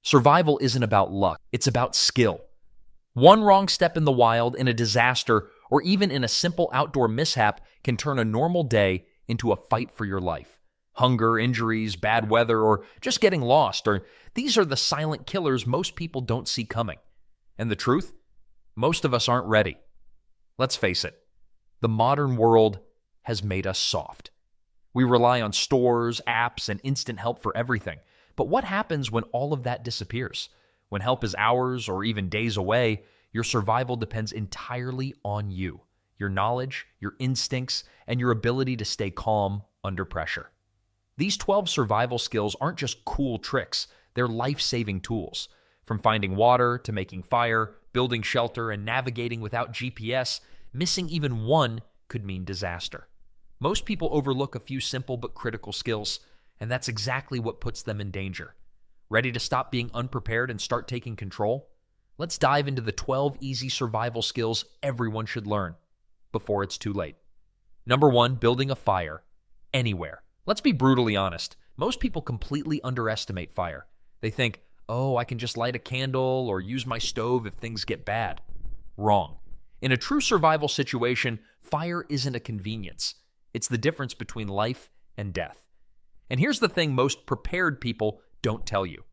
Survival isn't about luck, it's about skill. One wrong step in the wild, in a disaster, or even in a simple outdoor mishap can turn a normal day into a fight for your life. Hunger, injuries, bad weather, or just getting lost, these are the silent killers most people don't see coming. And the truth? Most of us aren't ready. Let's face it, the modern world has made us soft. We rely on stores, apps, and instant help for everything. But what happens when all of that disappears? When help is hours or even days away, your survival depends entirely on you, your knowledge, your instincts, and your ability to stay calm under pressure. These 12 survival skills aren't just cool tricks, they're life-saving tools. From finding water to making fire, building shelter, and navigating without GPS, missing even one could mean disaster. Most people overlook a few simple but critical skills, and that's exactly what puts them in danger. Ready to stop being unprepared and start taking control? Let's dive into the 12 easy survival skills everyone should learn before it's too late. Number 1, building a fire. Anywhere. Let's be brutally honest. Most people completely underestimate fire. They think, oh, I can just light a candle or use my stove if things get bad. Wrong. In a true survival situation, fire isn't a convenience. It's the difference between life and death. And here's the thing most prepared people don't tell you.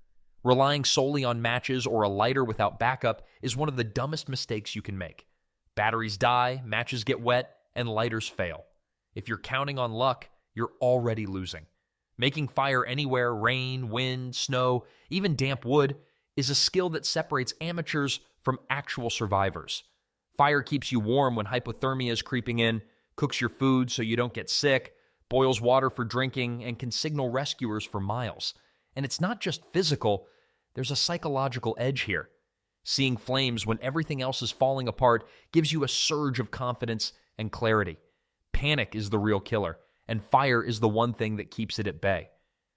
Relying solely on matches or a lighter without backup is one of the dumbest mistakes you can make. Batteries die, matches get wet, and lighters fail. If you're counting on luck, you're already losing. Making fire anywhere, rain, wind, snow, even damp wood, is a skill that separates amateurs from actual survivors. Fire keeps you warm when hypothermia is creeping in, cooks your food so you don't get sick, boils water for drinking, and can signal rescuers for miles. And it's not just physical, there's a psychological edge here. Seeing flames when everything else is falling apart gives you a surge of confidence and clarity. Panic is the real killer, and fire is the one thing that keeps it at bay.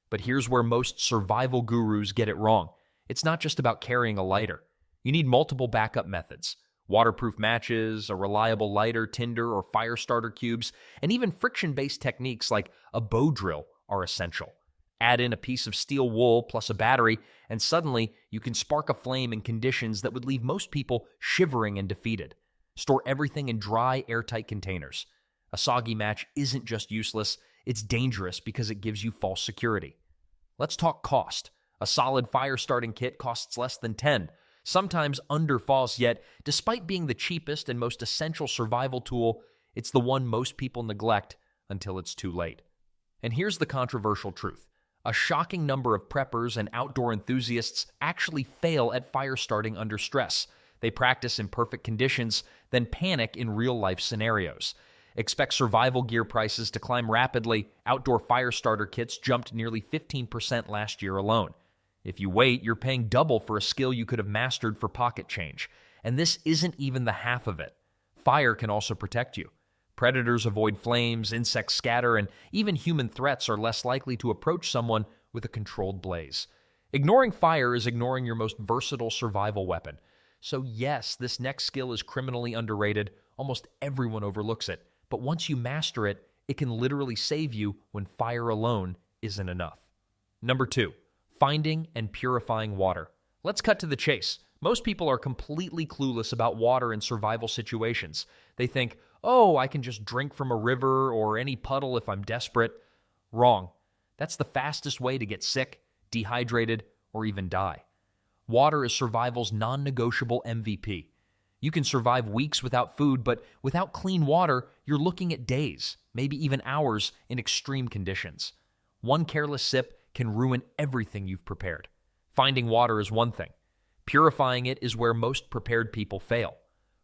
But here's where most survival gurus get it wrong. It's not just about carrying a lighter. You need multiple backup methods. Waterproof matches, a reliable lighter, tinder, or fire starter cubes, and even friction-based techniques like a bow drill are essential. Add in a piece of steel wool plus a battery, and suddenly you can spark a flame in conditions that would leave most people shivering and defeated. Store everything in dry, airtight containers. A soggy match isn't just useless, it's dangerous because it gives you false security. Let's talk cost. A solid fire-starting kit costs less than $10, sometimes under false, yet despite being the cheapest and most essential survival tool, it's the one most people neglect until it's too late. And here's the controversial truth. A shocking number of preppers and outdoor enthusiasts actually fail at fire starting under stress. They practice in perfect conditions, then panic in real-life scenarios. Expect survival gear prices to climb rapidly. Outdoor fire starter kits jumped nearly 15% last year alone. If you wait, you're paying double for a skill you could have mastered for pocket change. And this isn't even the half of it. Fire can also protect you. Predators avoid flames, insects scatter, and even human threats are less likely to approach someone with a controlled blaze. Ignoring fire is ignoring your most versatile survival weapon. So yes, this next skill is criminally underrated. Almost everyone overlooks it. But once you master it, it can literally save you when fire alone isn't enough. Number 2, finding and purifying water. Let's cut to the chase. Most people are completely clueless about water in survival situations. They think, oh, I can just drink from a river or any puddle if I'm desperate. Wrong. That's the fastest way to get sick, dehydrated, or even die. Water is survival's non-negotiable MVP. You can survive weeks without food, but without clean water, you're looking at days, maybe even hours, in extreme conditions. One careless sip can ruin everything you've prepared. Finding water is one thing. Purifying it is where most prepared people fail.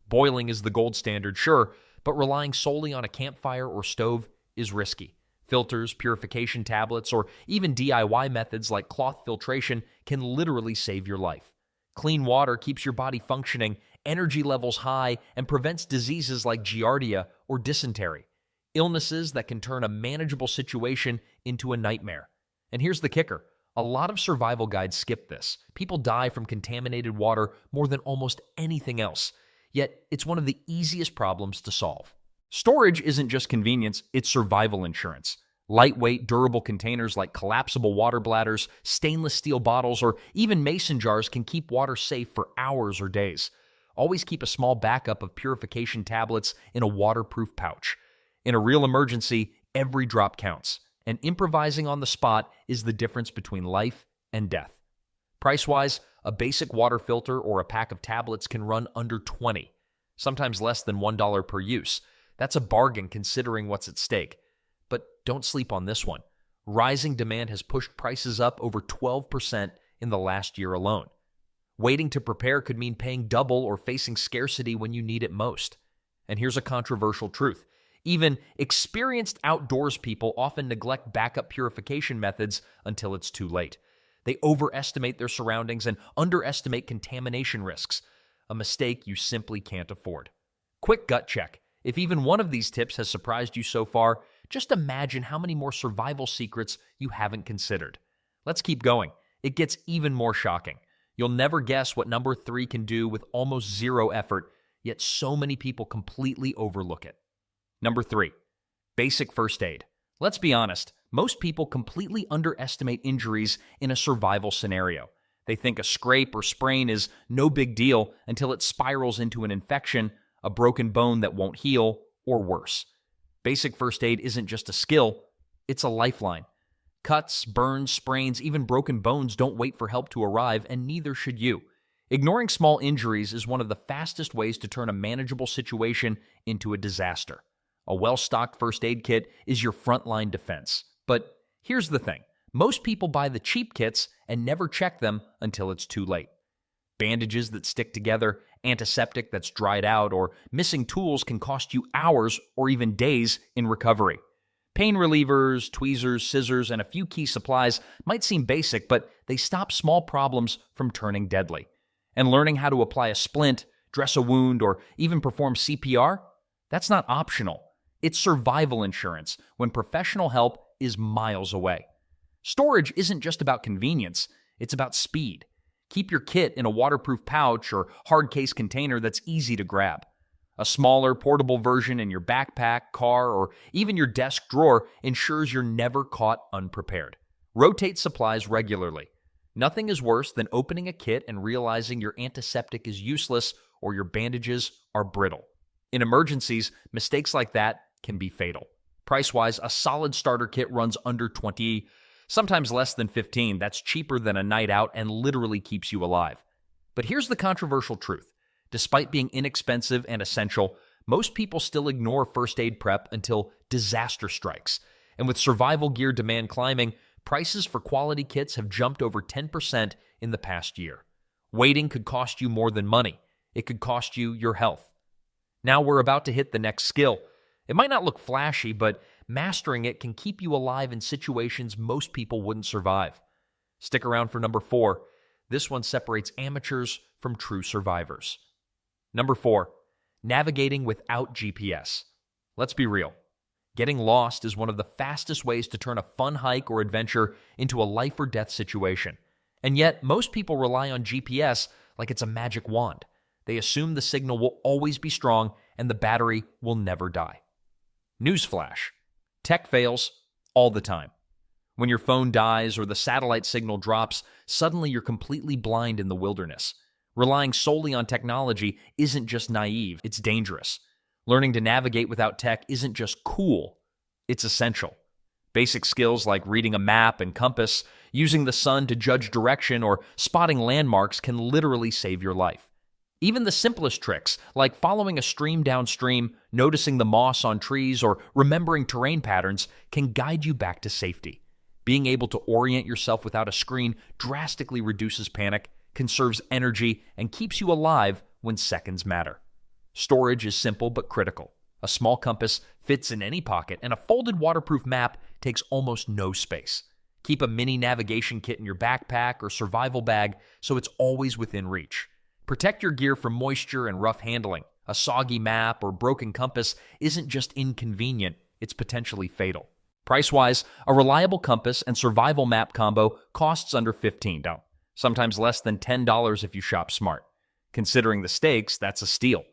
Boiling is the gold standard, sure, but relying solely on a campfire or stove is risky. Filters, purification tablets, or even DIY methods like cloth filtration can literally save your life. Clean water keeps your body functioning, energy levels high, and prevents diseases like giardia or dysentery, illnesses that can turn a manageable situation into a nightmare. And here's the kicker. A lot of survival guides skip this. People die from contaminated water more than almost anything else, yet it's one of the easiest problems to solve. Storage isn't just convenience, it's survival insurance. Lightweight, durable containers like collapsible water bladders, stainless steel bottles, or even mason jars can keep water safe for hours or days. Always keep a small backup of purification tablets in a waterproof pouch. In a real emergency, every drop counts, and improvising on the spot is the difference between life and death. Price-wise, a basic water filter or a pack of tablets can run under $20, sometimes less than $1 per use. That's a bargain considering what's at stake. But don't sleep on this one. Rising demand has pushed prices up over 12% in the last year alone. Waiting to prepare could mean paying double or facing scarcity when you need it most. And here's a controversial truth. Even experienced outdoors people often neglect backup purification methods until it's too late. They overestimate their surroundings and underestimate contamination risks, a mistake you simply can't afford. Quick gut check. If even one of these tips has surprised you so far, just imagine how many more survival secrets you haven't considered. Let's keep going. It gets even more shocking. You'll never guess what number 3 can do with almost zero effort, yet so many people completely overlook it. Number 3, basic first aid. Let's be honest, most people completely underestimate injuries in a survival scenario. They think a scrape or sprain is no big deal until it spirals into an infection, a broken bone that won't heal, or worse. Basic first aid isn't just a skill, it's a lifeline. Cuts, burns, sprains, even broken bones don't wait for help to arrive, and neither should you. Ignoring small injuries is one of the fastest ways to turn a manageable situation into a disaster. A well-stocked first aid kit is your frontline defense. But here's the thing. Most people buy the cheap kits and never check them until it's too late. Bandages that stick together, antiseptic that's dried out, or missing tools can cost you hours or even days in recovery. Pain relievers, tweezers, scissors, and a few key supplies might seem basic, but they stop small problems from turning deadly. And learning how to apply a splint, dress a wound, or even perform CPR, that's not optional. It's survival insurance when professional help is miles away. Storage isn't just about convenience, it's about speed. Keep your kit in a waterproof pouch or hard case container that's easy to grab. A smaller, portable version in your backpack, car, or even your desk drawer ensures you're never caught unprepared. Rotate supplies regularly. Nothing is worse than opening a kit and realizing your antiseptic is useless or your bandages are brittle. In emergencies, mistakes like that can be fatal. Price-wise, a solid starter kit runs under $20, sometimes less than $15. That's cheaper than a night out and literally keeps you alive. But here's the controversial truth. Despite being inexpensive and essential, most people still ignore first aid prep until disaster strikes. And with survival gear demand climbing, prices for quality kits have jumped over 10% in the past year. Waiting could cost you more than money. It could cost you your health. Now we're about to hit the next skill. It might not look flashy, but mastering it can keep you alive in situations most people wouldn't survive. Stick around for number 4. This one separates amateurs from true survivors. Number 4, navigating without GPS. Let's be real. Getting lost is one of the fastest ways to turn a fun hike or adventure into a life or death situation. And yet, most people rely on GPS like it's a magic wand. They assume the signal will always be strong and the battery will never die. Newsflash. Tech fails all the time. When your phone dies or the satellite signal drops, suddenly you're completely blind in the wilderness. Relying solely on technology isn't just naive, it's dangerous. Learning to navigate without tech isn't just cool, it's essential. Basic skills like reading a map and compass, using the sun to judge direction, or spotting landmarks can literally save your life. Even the simplest tricks, like following a stream downstream, noticing the moss on trees, or remembering terrain patterns, can guide you back to safety. Being able to orient yourself without a screen drastically reduces panic, conserves energy, and keeps you alive when seconds matter. Storage is simple but critical. A small compass fits in any pocket, and a folded waterproof map takes almost no space. Keep a mini navigation kit in your backpack or survival bag so it's always within reach. Protect your gear from moisture and rough handling. A soggy map or broken compass isn't just inconvenient, it's potentially fatal. Price-wise, a reliable compass and survival map combo costs under $15, sometimes less than $10 if you shop smart. Considering the stakes, that's a steal.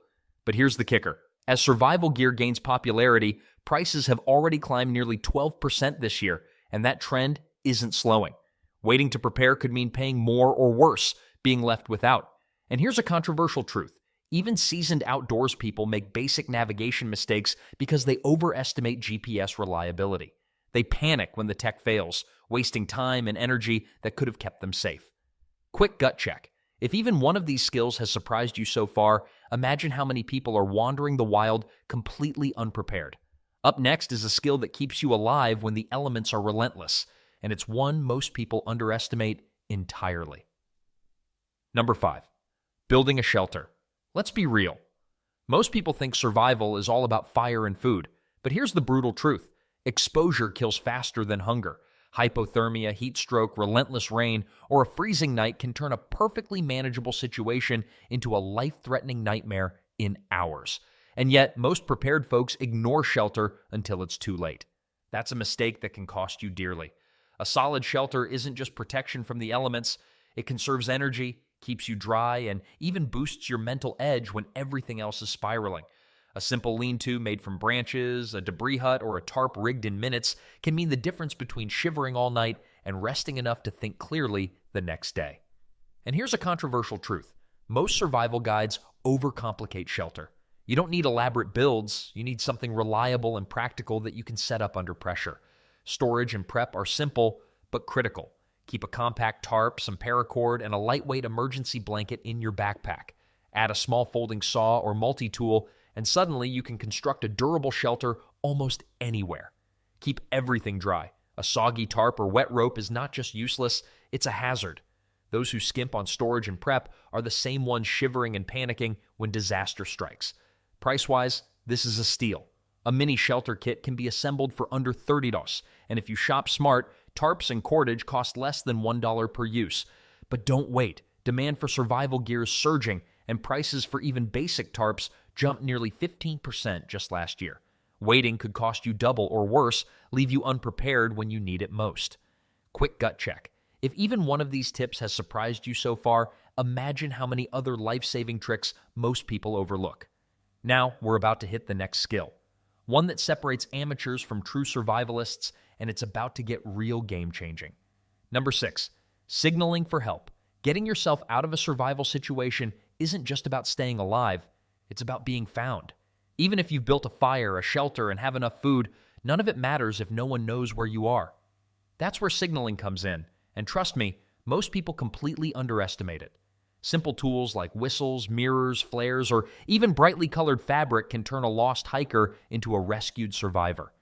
But here's the kicker. As survival gear gains popularity, prices have already climbed nearly 12% this year, and that trend isn't slowing. Waiting to prepare could mean paying more or worse, being left without. And here's a controversial truth. Even seasoned outdoors people make basic navigation mistakes because they overestimate GPS reliability. They panic when the tech fails, wasting time and energy that could have kept them safe. Quick gut check. If even one of these skills has surprised you so far, imagine how many people are wandering the wild completely unprepared. Up next is a skill that keeps you alive when the elements are relentless, and it's one most people underestimate entirely. Number 5. Building a shelter. Let's be real. Most people think survival is all about fire and food, but here's the brutal truth. Exposure kills faster than hunger. Hypothermia, heat stroke, relentless rain, or a freezing night can turn a perfectly manageable situation into a life-threatening nightmare in hours. And yet, most prepared folks ignore shelter until it's too late. That's a mistake that can cost you dearly. A solid shelter isn't just protection from the elements. It conserves energy, keeps you dry, and even boosts your mental edge when everything else is spiraling. A simple lean-to made from branches, a debris hut, or a tarp rigged in minutes can mean the difference between shivering all night and resting enough to think clearly the next day. And here's a controversial truth. Most survival guides overcomplicate shelter. You don't need elaborate builds. You need something reliable and practical that you can set up under pressure. Storage and prep are simple, but critical. Keep a compact tarp, some paracord, and a lightweight emergency blanket in your backpack. Add a small folding saw or multi-tool, and suddenly you can construct a durable shelter almost anywhere. Keep everything dry. A soggy tarp or wet rope is not just useless, it's a hazard. Those who skimp on storage and prep are the same ones shivering and panicking when disaster strikes. Price-wise, this is a steal. A mini shelter kit can be assembled for under $30, and if you shop smart, tarps and cordage cost less than $1 per use. But don't wait. Demand for survival gear is surging, and prices for even basic tarps jumped nearly 15% just last year. Waiting could cost you double or worse, leave you unprepared when you need it most. Quick gut check. If even one of these tips has surprised you so far, imagine how many other life-saving tricks most people overlook. Now, we're about to hit the next skill. One that separates amateurs from true survivalists, and it's about to get real game-changing. Number 6, signaling for help. Getting yourself out of a survival situation isn't just about staying alive, it's about being found. Even if you've built a fire, a shelter, and have enough food, none of it matters if no one knows where you are. That's where signaling comes in, and trust me, most people completely underestimate it. Simple tools like whistles, mirrors, flares, or even brightly colored fabric can turn a lost hiker into a rescued survivor.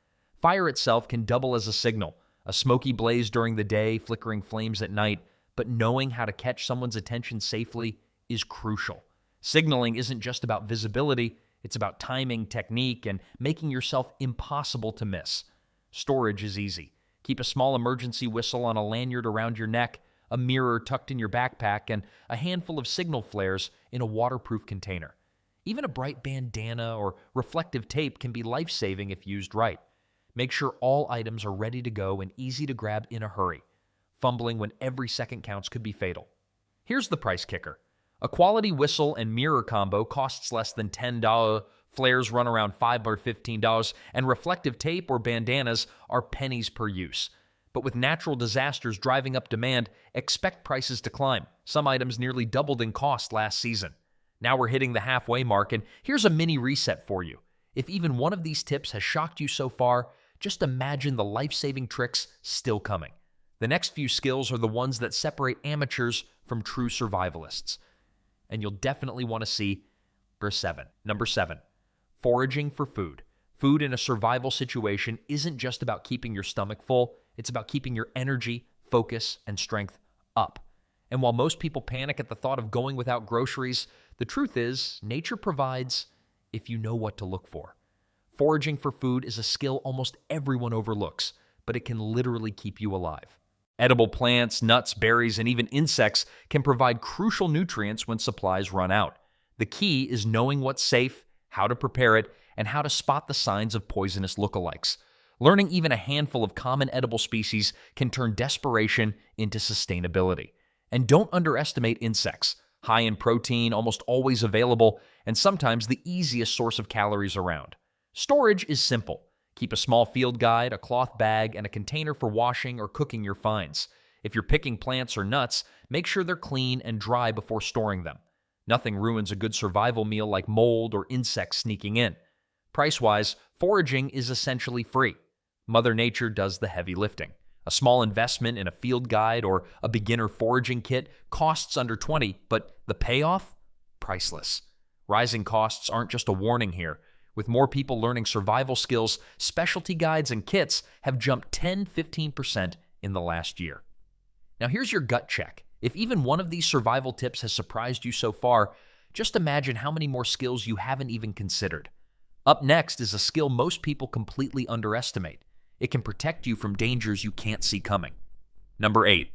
Fire itself can double as a signal, a smoky blaze during the day, flickering flames at night, but knowing how to catch someone's attention safely is crucial. Signaling isn't just about visibility, it's about timing, technique, and making yourself impossible to miss. Storage is easy. Keep a small emergency whistle on a lanyard around your neck, a mirror tucked in your backpack, and a handful of signal flares in a waterproof container. Even a bright bandana or reflective tape can be life-saving if used right. Make sure all items are ready to go and easy to grab in a hurry. Fumbling when every second counts could be fatal. Here's the price kicker. A quality whistle and mirror combo costs less than $10, flares run around $5 or $15, and reflective tape or bandanas are pennies per use. But with natural disasters driving up demand, expect prices to climb. Some items nearly doubled in cost last season. Now we're hitting the halfway mark, and here's a mini reset for you. If even one of these tips has shocked you so far, just imagine the life-saving tricks still coming. The next few skills are the ones that separate amateurs from true survivalists. And you'll definitely want to see Number 7, foraging for food. Food in a survival situation isn't just about keeping your stomach full, it's about keeping your energy, focus, and strength up. And while most people panic at the thought of going without groceries, the truth is, nature provides if you know what to look for. Foraging for food is a skill almost everyone overlooks, but it can literally keep you alive. Edible plants, nuts, berries, and even insects can provide crucial nutrients when supplies run out. The key is knowing what's safe, how to prepare it, and how to spot the signs of poisonous lookalikes. Learning even a handful of common edible species can turn desperation into sustainability. And don't underestimate insects. high in protein, almost always available, and sometimes the easiest source of calories around. Storage is simple. Keep a small field guide, a cloth bag, and a container for washing or cooking your finds. If you're picking plants or nuts, make sure they're clean and dry before storing them. Nothing ruins a good survival meal like mold or insects sneaking in. Price-wise, foraging is essentially free. Mother Nature does the heavy lifting. A small investment in a field guide or a beginner foraging kit costs under $20, but the payoff? Priceless. Rising costs aren't just a warning here. With more people learning survival skills, specialty guides and kits have jumped 10-15% in the last year. Now here's your gut check. If even one of these survival tips has surprised you so far, just imagine how many more skills you haven't even considered. Up next is a skill most people completely underestimate. It can protect you from dangers you can't see coming. Number 8.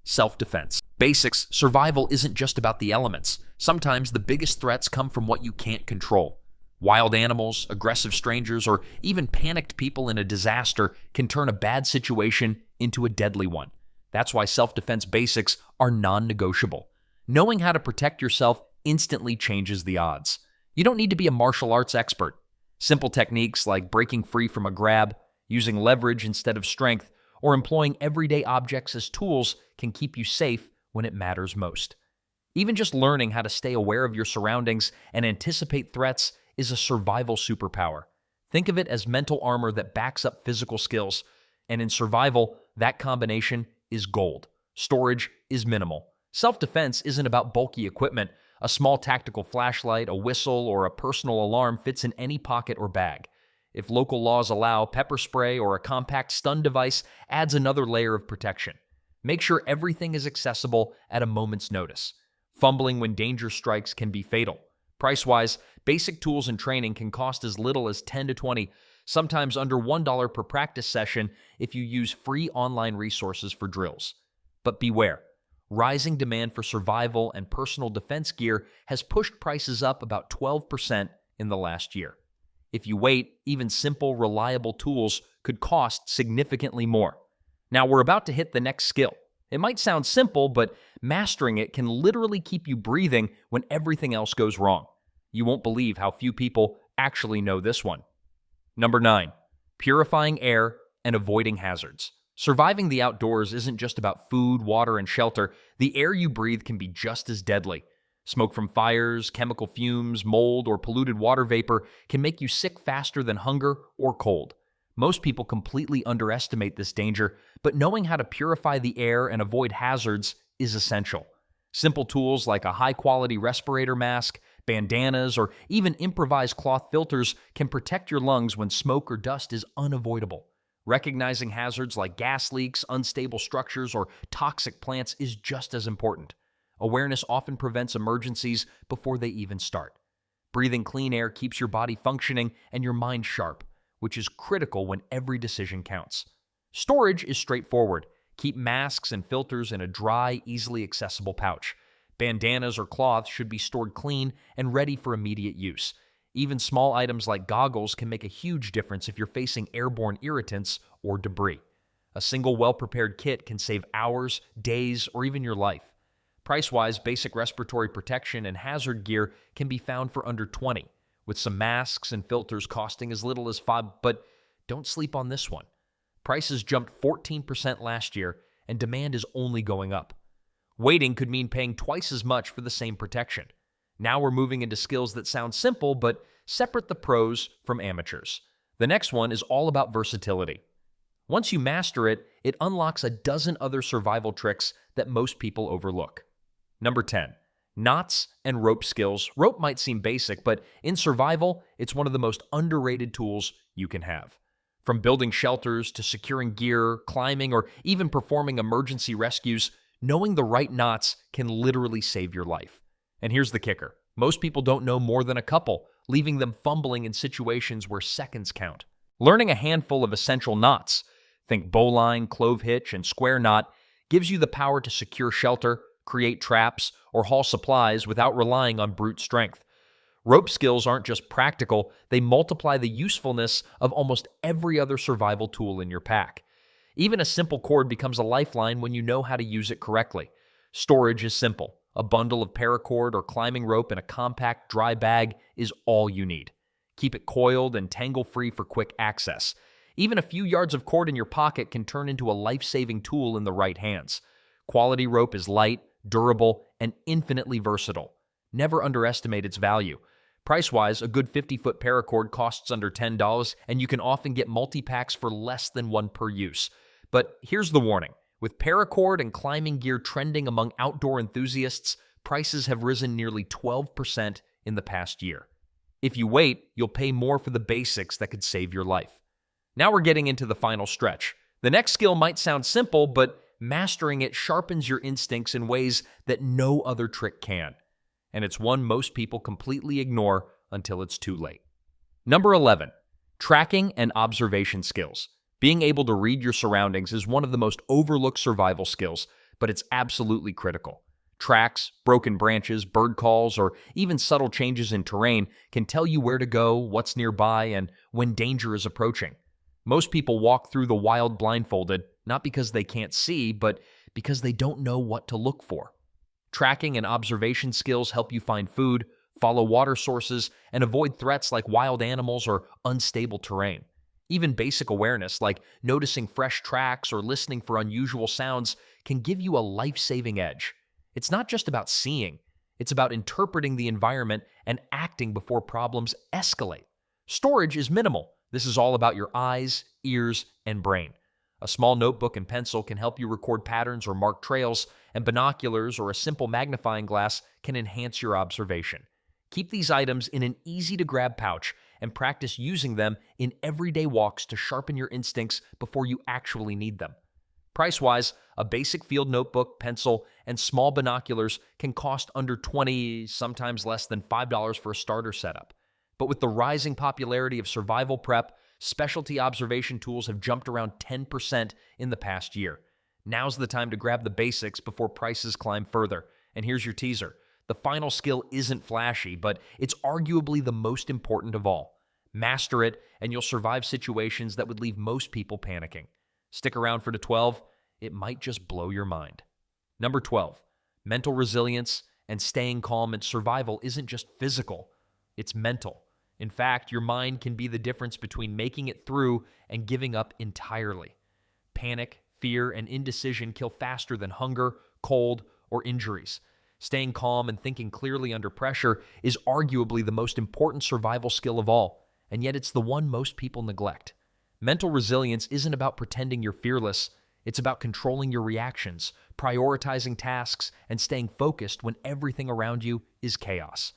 Self-defense. Basics, survival isn't just about the elements. Sometimes the biggest threats come from what you can't control. Wild animals, aggressive strangers, or even panicked people in a disaster can turn a bad situation into a deadly one. That's why self-defense basics are non-negotiable. Knowing how to protect yourself instantly changes the odds. You don't need to be a martial arts expert. Simple techniques like breaking free from a grab, using leverage instead of strength, or employing everyday objects as tools can keep you safe when it matters most. Even just learning how to stay aware of your surroundings and anticipate threats is a survival superpower. Think of it as mental armor that backs up physical skills, and in survival, that combination is gold. Storage is minimal. Self-defense isn't about bulky equipment. A small tactical flashlight, a whistle, or a personal alarm fits in any pocket or bag. If local laws allow, pepper spray or a compact stun device adds another layer of protection. Make sure everything is accessible at a moment's notice. Fumbling when danger strikes can be fatal. Price-wise, basic tools and training can cost as little as $10 to $20, sometimes under $1 per practice session if you use free online resources for drills. But beware, rising demand for survival and personal defense gear has pushed prices up about 12% in the last year. If you wait, even simple, reliable tools could cost significantly more. Now we're about to hit the next skill. It might sound simple, but mastering it can literally keep you breathing when everything else goes wrong. You won't believe how few people actually know this one. Number 9, purifying air and avoiding hazards. Surviving the outdoors isn't just about food, water, and shelter. The air you breathe can be just as deadly. Smoke from fires, chemical fumes, mold, or polluted water vapor can make you sick faster than hunger or cold. Most people completely underestimate this danger, but knowing how to purify the air and avoid hazards is essential. Simple tools like a high-quality respirator mask, bandanas, or even improvised cloth filters can protect your lungs when smoke or dust is unavoidable. Recognizing hazards like gas leaks, unstable structures, or toxic plants is just as important. Awareness often prevents emergencies before they even start. Breathing clean air keeps your body functioning and your mind sharp, which is critical when every decision counts. Storage is straightforward. Keep masks and filters in a dry, easily accessible pouch. Bandanas or cloths should be stored clean and ready for immediate use. Even small items like goggles can make a huge difference if you're facing airborne irritants or debris. A single well-prepared kit can save hours, days, or even your life. Price-wise, basic respiratory protection and hazard gear can be found for under $20, with some masks and filters costing as little as $5, but don't sleep on this one. Prices jumped 14% last year, and demand is only going up. Waiting could mean paying twice as much for the same protection. Now we're moving into skills that sound simple, but separate the pros from amateurs. The next one is all about versatility. Once you master it, it unlocks a dozen other survival tricks that most people overlook. Number 10, knots and rope skills. Rope might seem basic, but in survival, it's one of the most underrated tools you can have. From building shelters to securing gear, climbing, or even performing emergency rescues, knowing the right knots can literally save your life. And here's the kicker. Most people don't know more than a couple, leaving them fumbling in situations where seconds count. Learning a handful of essential knots, think bowline, clove hitch, and square knot, gives you the power to secure shelter, create traps, or haul supplies without relying on brute strength. Rope skills aren't just practical, they multiply the usefulness of almost every other survival tool in your pack. Even a simple cord becomes a lifeline when you know how to use it correctly. Storage is simple. A bundle of paracord or climbing rope in a compact, dry bag is all you need. Keep it coiled and tangle-free for quick access. Even a few yards of cord in your pocket can turn into a life-saving tool in the right hands. Quality rope is light, durable, and infinitely versatile. Never underestimate its value. Price-wise, a good 50-foot paracord costs under $10, and you can often get multi-packs for less than one per use. But here's the warning. With paracord and climbing gear trending among outdoor enthusiasts, prices have risen nearly 12% in the past year. If you wait, you'll pay more for the basics that could save your life. Now we're getting into the final stretch. The next skill might sound simple, but mastering it sharpens your instincts in ways that no other trick can. And it's one most people completely ignore until it's too late. Number 11, tracking and observation skills. Being able to read your surroundings is one of the most overlooked survival skills, but it's absolutely critical. Tracks, broken branches, bird calls, or even subtle changes in terrain can tell you where to go, what's nearby, and when danger is approaching. Most people walk through the wild blindfolded, not because they can't see, but because they don't know what to look for. Tracking and observation skills help you find food, follow water sources, and avoid threats like wild animals or unstable terrain. Even basic awareness, like noticing fresh tracks or listening for unusual sounds, can give you a life-saving edge. It's not just about seeing, it's about interpreting the environment and acting before problems escalate. Storage is minimal. This is all about your eyes, ears, and brain. A small notebook and pencil can help you record patterns or mark trails, and binoculars or a simple magnifying glass can enhance your observation. Keep these items in an easy-to-grab pouch and practice using them in everyday walks to sharpen your instincts before you actually need them. Price-wise, a basic field notebook, pencil, and small binoculars can cost under $20, sometimes less than $5 for a starter setup. But with the rising popularity of survival prep, specialty observation tools have jumped around 10% in the past year. Now's the time to grab the basics before prices climb further. And here's your teaser. The final skill isn't flashy, but it's arguably the most important of all. Master it, and you'll survive situations that would leave most people panicking. Stick around for the 12. It might just blow your mind. Number 12, mental resilience and staying calm in survival isn't just physical, it's mental. In fact, your mind can be the difference between making it through and giving up entirely. Panic, fear, and indecision kill faster than hunger, cold, or injuries. Staying calm and thinking clearly under pressure is arguably the most important survival skill of all, and yet it's the one most people neglect. Mental resilience isn't about pretending you're fearless. It's about controlling your reactions, prioritizing tasks, and staying focused when everything around you is chaos.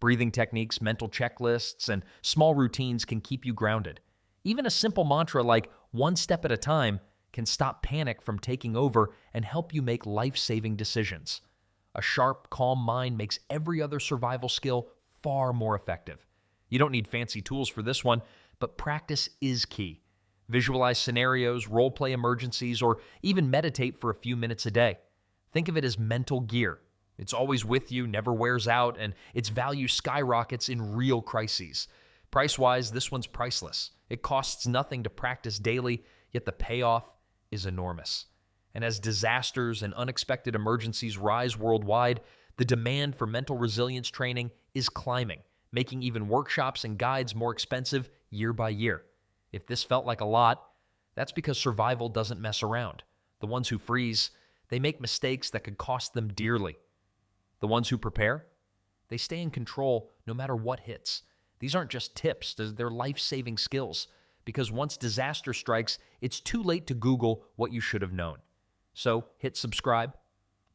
Breathing techniques, mental checklists, and small routines can keep you grounded. Even a simple mantra like "one step at a time" can stop panic from taking over and help you make life-saving decisions. A sharp, calm mind makes every other survival skill far more effective. You don't need fancy tools for this one, but practice is key. Visualize scenarios, role-play emergencies, or even meditate for a few minutes a day. Think of it as mental gear. It's always with you, never wears out, and its value skyrockets in real crises. Price-wise, this one's priceless. It costs nothing to practice daily, yet the payoff is enormous. And as disasters and unexpected emergencies rise worldwide, the demand for mental resilience training is climbing, making even workshops and guides more expensive year by year. If this felt like a lot, that's because survival doesn't mess around. The ones who freeze, they make mistakes that could cost them dearly. The ones who prepare, they stay in control no matter what hits. These aren't just tips, they're life-saving skills. Because once disaster strikes, it's too late to Google what you should have known. So hit subscribe.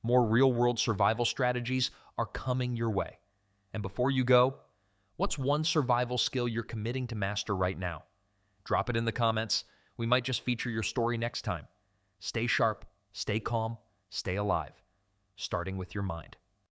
More real-world survival strategies are coming your way. And before you go, what's one survival skill you're committing to master right now? Drop it in the comments. We might just feature your story next time. Stay sharp, stay calm, stay alive. Starting with your mind.